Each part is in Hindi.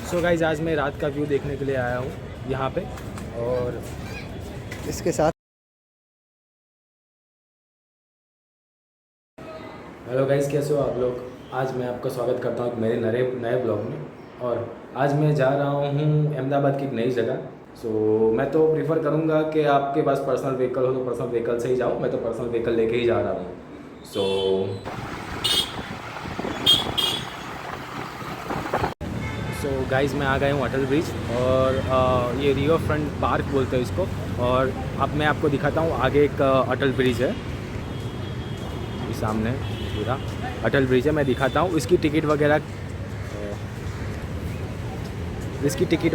सो गाइज आज मैं रात का व्यू देखने के लिए आया हूँ यहाँ पे। और इसके साथ हेलो गाइज, कैसे हो आप लोग। आज मैं आपका स्वागत करता हूँ मेरे नए ब्लॉग में। और आज मैं जा रहा हूँ अहमदाबाद की एक नई जगह। सो मैं तो प्रीफर करूँगा कि आपके पास पर्सनल व्हीकल हो तो पर्सनल व्हीकल से ही जाओ। मैं तो पर्सनल व्हीकल लेके ही जा रहा हूँ। सो गाइज़ मैं आ गया हूँ अटल ब्रिज। और ये रिवर फ्रंट पार्क बोलते हैं इसको। और अब मैं आपको दिखाता हूँ आगे एक अटल ब्रिज है। ये सामने पूरा अटल ब्रिज है। मैं दिखाता हूँ इसकी टिकट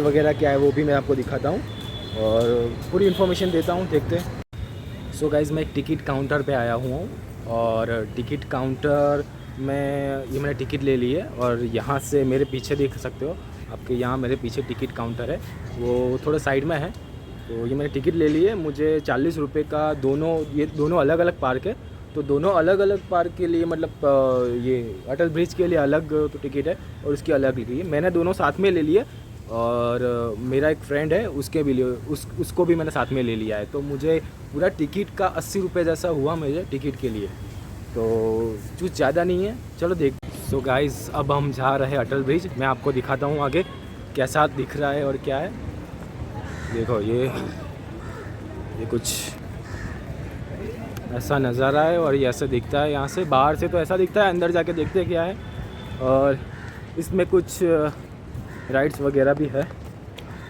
वगैरह क्या है वो भी मैं आपको दिखाता हूँ और पूरी इन्फॉर्मेशन देता हूँ। देखते हैं। सो गाइज़ मैं एक टिकट काउंटर पे आया हुआ हूँ। और टिकट काउंटर में ये मैंने टिकट ले ली है। और यहाँ से मेरे पीछे देख सकते हो आपके, यहाँ मेरे पीछे टिकट काउंटर है, वो थोड़ा साइड में है। तो ये मैंने टिकट ले ली है। मुझे 40 रुपये का ये दोनों अलग अलग पार्क है। तो दोनों अलग अलग पार्क के लिए मतलब ये अटल ब्रिज के लिए अलग तो टिकट है और उसकी अलग ली है। मैंने दोनों साथ में ले लिए। और मेरा एक फ्रेंड है उसके भी लिए उसको भी मैंने साथ में ले लिया है। तो मुझे पूरा टिकट का 80 रुपये जैसा हुआ मुझे टिकट के लिए। तो कुछ ज़्यादा नहीं है। चलो देख। सो गाइज़ अब हम जा रहे हैं अटल ब्रिज। मैं आपको दिखाता हूँ आगे कैसा दिख रहा है और क्या है। देखो ये कुछ ऐसा नज़ारा है और ये ऐसा दिखता है। यहाँ से बाहर से तो ऐसा दिखता है, अंदर जाके देखते हैं क्या है। और इसमें कुछ राइड्स वगैरह भी है,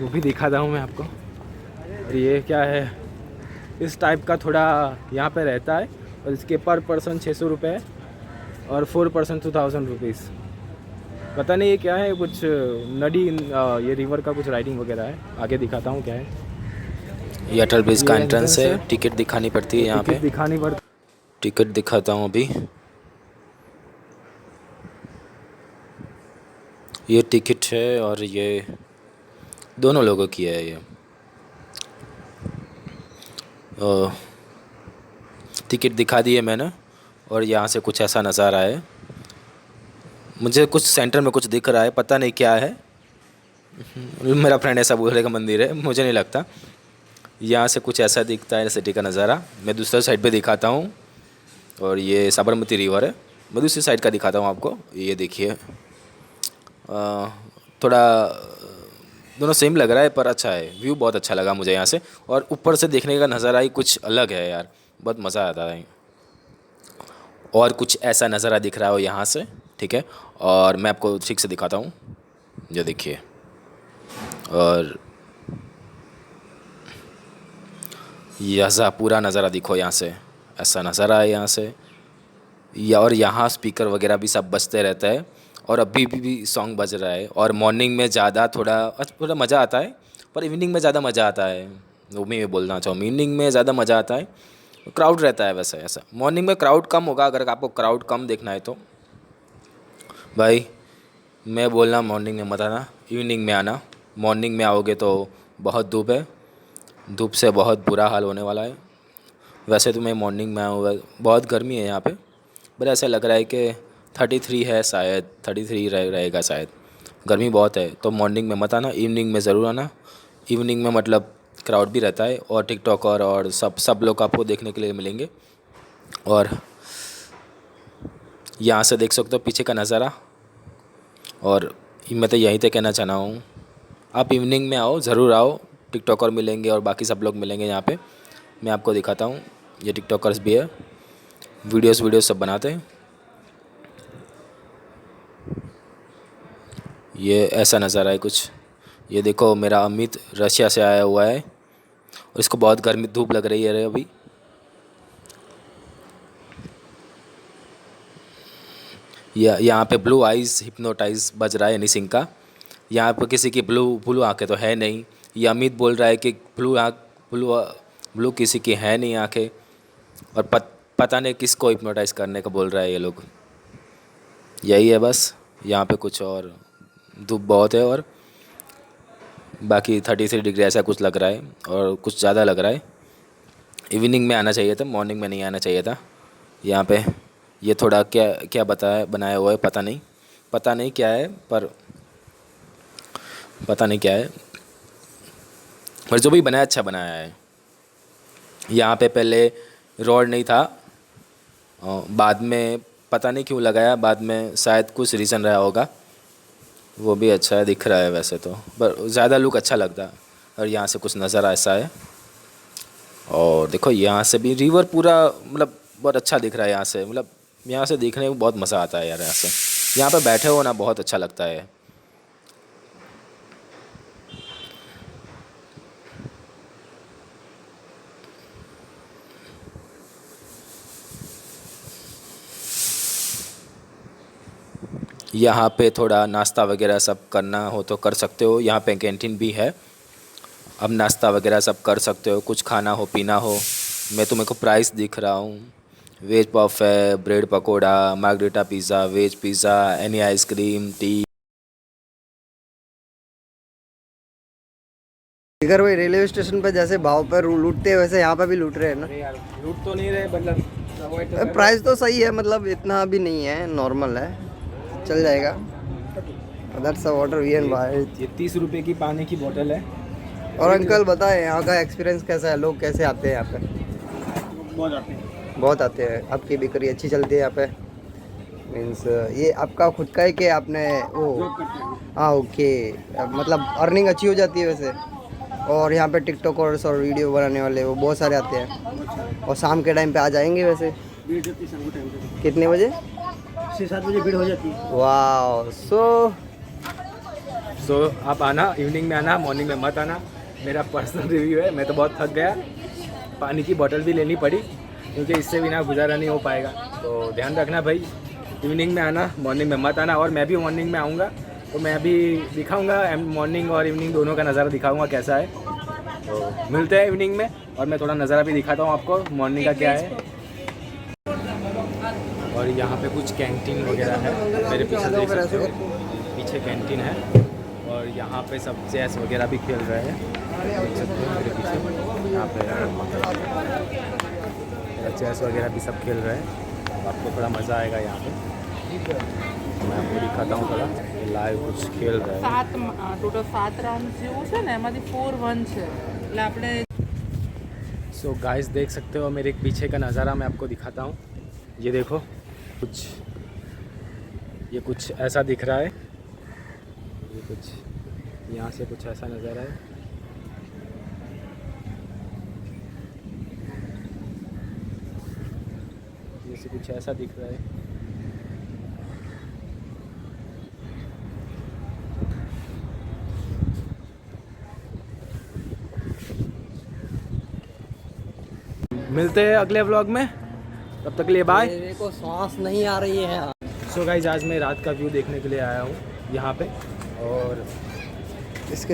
वो भी दिखाता हूँ मैं आपको। और ये क्या है, इस टाइप का थोड़ा यहाँ पे रहता है। और इसके पर पर्सन 600 रुपये है और 4 पर्सन 2000 रुपीज़। पता नहीं ये क्या है, कुछ नदी ये रिवर का कुछ राइडिंग वगैरह है। आगे दिखाता हूँ क्या है। ये अटल ब्रिज का ये एंट्रेंस है। है। टिकट दिखानी पड़ती है यहाँ पे। टिकट दिखानी पड़ती। टिकट दिखाता हूँ अभी। ये टिकट है और ये दोनों लोगों की है ये। टिकट दिखा दी है मैंने। और यहाँ से कुछ ऐसा नज़ारा है। मुझे कुछ सेंटर में कुछ दिख रहा है, पता नहीं क्या है। मेरा फ्रेंड ऐसा बोल रहा है कि मंदिर है, मुझे नहीं लगता। यहाँ से कुछ ऐसा दिखता है सिटी का नज़ारा। मैं दूसरा साइड पे दिखाता हूँ। और ये साबरमती रिवर है। मैं दूसरी साइड का दिखाता हूँ आपको। ये देखिए थोड़ा दोनों सेम लग रहा है पर अच्छा है। व्यू बहुत अच्छा लगा मुझे यहाँ से। और ऊपर से देखने का नज़ारा ही कुछ अलग है यार, बहुत मज़ा आता है। और कुछ ऐसा नज़ारा दिख रहा हो यहाँ से, ठीक है। और मैं आपको ठीक से दिखाता हूँ, ये देखिए। और यह पूरा नज़ारा दिखो यहाँ से, ऐसा नज़ारा है यहाँ से। और यहाँ स्पीकर वगैरह भी सब बजते रहता है। और अभी भी सॉन्ग बज रहा है। और मॉर्निंग में ज़्यादा थोड़ा मज़ा आता है, पर इवनिंग में ज़्यादा मज़ा आता है। वो मैं बोलना चाहूँ, इवनिंग में ज़्यादा मज़ा आता है। क्राउड रहता है वैसे। ऐसा मॉर्निंग में क्राउड कम होगा। अगर आपको क्राउड कम देखना है तो भाई मैं बोलना मॉर्निंग में मत आना, इवनिंग में आना। मॉर्निंग में आओगे तो बहुत धूप है, धूप से बहुत बुरा हाल होने वाला है। वैसे तो मैं मॉर्निंग में आऊँगा, बहुत गर्मी है यहाँ पे। पर ऐसा लग रहा है कि 33 है, शायद 33 रहेगा शायद। गर्मी बहुत है तो मॉर्निंग में मत आना, इवनिंग में ज़रूर आना। इवनिंग में मतलब क्राउड भी रहता है और टिकटॉकर और सब लोग आपको देखने के लिए मिलेंगे। और यहाँ से देख सकते हो पीछे का नज़ारा। और मैं तो यहीं तक कहना चाह रहा हूँ, आप इवनिंग में आओ, ज़रूर आओ। टिकटॉकर मिलेंगे और बाकी सब लोग मिलेंगे यहाँ पे। मैं आपको दिखाता हूँ, ये टिकटॉकर्स भी है, वीडियोस सब बनाते हैं। ये ऐसा नज़ारा है कुछ। ये देखो मेरा अमित रशिया से आया हुआ है और इसको बहुत गर्मी धूप लग रही है अभी। यहाँ पे ब्लू आइज़ हिप्नोटाइज बज रहा है हनी सिंह का। यहाँ पे किसी की ब्लू आंखें तो है नहीं। ये अमित बोल रहा है कि ब्लू ब्लू किसी की है नहीं आंखें। और पता नहीं किसको हिप्नोटाइज करने का बोल रहा है ये लोग। यही है बस। यहाँ पे कुछ और धूप बहुत है और बाकी 33 डिग्री ऐसा कुछ लग रहा है और कुछ ज़्यादा लग रहा है। इवनिंग में आना चाहिए था, मॉर्निंग में नहीं आना चाहिए था यहाँ पे। ये थोड़ा क्या बनाया हुआ है, पता नहीं क्या है। पर पता नहीं क्या है, पर जो भी बनाया अच्छा बनाया है। यहाँ पे पहले रोड नहीं था, बाद में पता नहीं क्यों लगाया, बाद में शायद कुछ रीज़न रहा होगा। वो भी अच्छा है, दिख रहा है वैसे तो, पर ज़्यादा लुक अच्छा लगता है। और यहाँ से कुछ नज़ारा ऐसा है। और देखो यहाँ से भी रिवर पूरा मतलब बहुत अच्छा दिख रहा है यहाँ से, मतलब यहाँ से देखने में बहुत मज़ा आता है यार। यहाँ से यहाँ पे बैठे हो ना, बहुत अच्छा लगता है। यहाँ पे थोड़ा नाश्ता वगैरह सब करना हो तो कर सकते हो, यहाँ पे कैंटीन भी है। अब नाश्ता वगैरह सब कर सकते हो, कुछ खाना हो पीना हो। मैं तुम्हें को प्राइस दिख रहा हूँ। वेज पफ है, bread pakora, margherita pizza, veg pizza, any ice cream, tea. अगर भाई रेलवे स्टेशन पे जैसे भाव पर लूटते हैं वैसे यहाँ पे भी लूट रहे हैं ना। अरे यार लूट तो नहीं रहे, मतलब प्राइस तो सही है, मतलब इतना भी नहीं है, नॉर्मल है, चल जाएगा। That's a water we and bye. ये 30 रुपये की पानी की बोतल है। और अंकल बताएं यहाँ का एक्सपीरियंस कैसा है, लोग कैसे आते हैं यहाँ पे? बहुत आते हैं। आपकी बिक्री अच्छी चलती है यहाँ पे? मीन्स ये आपका खुद का है कि आपने वो? हाँ ओके, मतलब अर्निंग अच्छी हो जाती है वैसे। और यहाँ पे टिकटॉकर्स और वीडियो बनाने वाले वो बहुत सारे आते हैं। और शाम के टाइम पे आ जाएंगे वैसे? भीड़ रहती है शाम के टाइम पे, कितने बजे? 6-7 बजे भीड़ हो जाती है। वाह, सो आप आना, इवनिंग में आना, मॉर्निंग में मत आना। मेरा पर्सनल रिव्यू है, मैं तो बहुत थक गया। पानी की बोतल भी लेनी पड़ी क्योंकि इससे बिना गुजारा नहीं हो पाएगा। तो ध्यान रखना भाई, इवनिंग में आना, मॉर्निंग में मत आना। और मैं भी मॉर्निंग में आऊँगा तो मैं भी दिखाऊंगा, मॉर्निंग और इवनिंग दोनों का नज़ारा दिखाऊंगा कैसा है। तो मिलते हैं इवनिंग में, और मैं थोड़ा नज़ारा भी दिखाता हूँ आपको मॉर्निंग का क्या है। और यहाँ पे कुछ कैंटीन वगैरह है, मेरे पीछे देख सकते हो, पीछे कैंटीन है। और यहाँ पे सब चेस वगैरह भी खेल रहे हैं, देख सकते हो मेरे पीछे। यहाँ पे चेस वगैरह भी सब खेल रहे हैं, तो आपको थोड़ा मज़ा आएगा यहाँ पे। मैं आपको दिखाता हूँ थोड़ा, लाइव कुछ खेल रहे हैं। ટોટલ 7 રાઉન્ડ જેવું છે ને, એમાંથી 4-1 છે એટલે આપણે। सो गाइस देख सकते हो मेरे पीछे का नज़ारा मैं आपको दिखाता हूँ। ये देखो, ये कुछ ऐसा दिख रहा है, ये कुछ यहाँ से कुछ ऐसा नज़ारा है। ये से कुछ ऐसा दिख रहा है। मिलते हैं अगले व्लॉग में, तब तक के लिए बाय। मेरे को सांस नहीं आ रही है। सो गाइस आज मैं रात का व्यू देखने के लिए आया हूँ यहाँ पे, और इसके